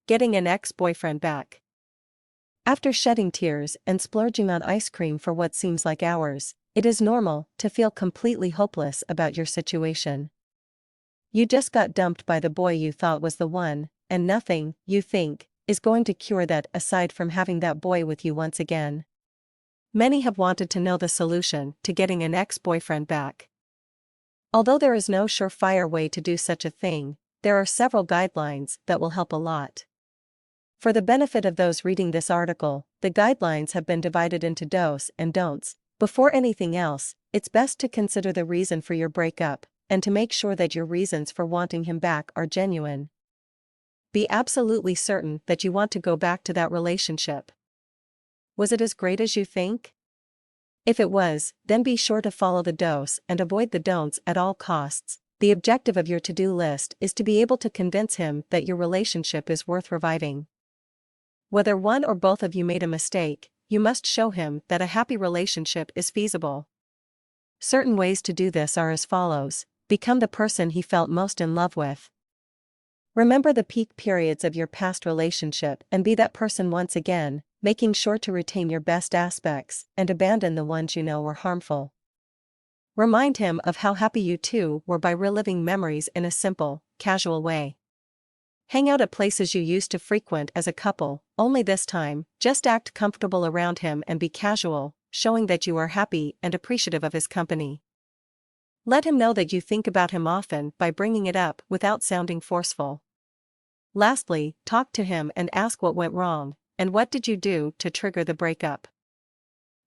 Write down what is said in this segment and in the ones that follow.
Getting an ex-boyfriend back. After shedding tears and splurging on ice cream for what seems like hours, it is normal to feel completely hopeless about your situation. You just got dumped by the boy you thought was the one, and nothing, you think, is going to cure that aside from having that boy with you once again. Many have wanted to know the solution to getting an ex-boyfriend back. Although there is no surefire way to do such a thing, there are several guidelines that will help a lot. For the benefit of those reading this article, the guidelines have been divided into do's and don'ts. Before anything else, it's best to consider the reason for your breakup, and to make sure that your reasons for wanting him back are genuine. Be absolutely certain that you want to go back to that relationship. Was it as great as you think? If it was, then be sure to follow the do's and avoid the don'ts at all costs. The objective of your to-do list is to be able to convince him that your relationship is worth reviving. Whether one or both of you made a mistake, you must show him that a happy relationship is feasible. Certain ways to do this are as follows: become the person he felt most in love with. Remember the peak periods of your past relationship and be that person once again, making sure to retain your best aspects and abandon the ones you know were harmful. Remind him of how happy you two were by reliving memories in a simple, casual way. Hang out at places you used to frequent as a couple, only this time, just act comfortable around him and be casual, showing that you are happy and appreciative of his company. Let him know that you think about him often by bringing it up without sounding forceful. Lastly, talk to him and ask what went wrong, and what did you do to trigger the breakup.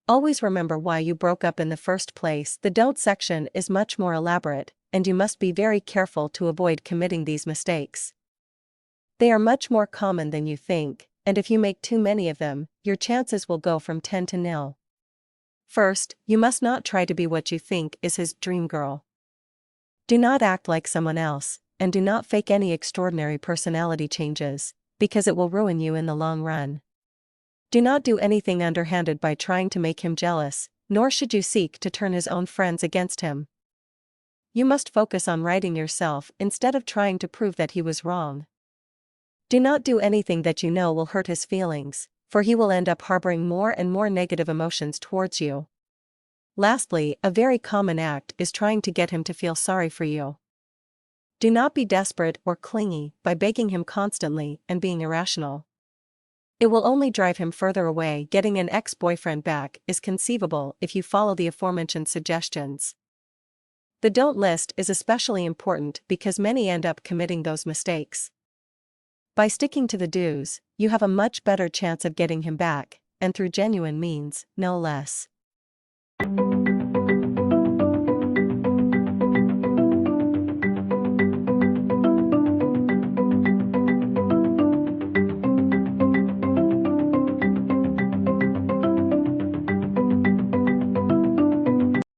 Always remember why you broke up in the first place. The don't section is much more elaborate, and you must be very careful to avoid committing these mistakes. They are much more common than you think, and if you make too many of them, your chances will go from 10 to 0. First, you must not try to be what you think is his dream girl. Do not act like someone else, and do not fake any extraordinary personality changes, because it will ruin you in the long run. Do not do anything underhanded by trying to make him jealous, nor should you seek to turn his own friends against him. You must focus on righting yourself instead of trying to prove that he was wrong. Do not do anything that you know will hurt his feelings, for he will end up harboring more and more negative emotions towards you. Lastly, a very common act is trying to get him to feel sorry for you. Do not be desperate or clingy by begging him constantly and being irrational. It will only drive him further away. Getting an ex-boyfriend back is conceivable if you follow the aforementioned suggestions. The don't list is especially important because many end up committing those mistakes. By sticking to the do's, you have a much better chance of getting him back, and through genuine means, no less.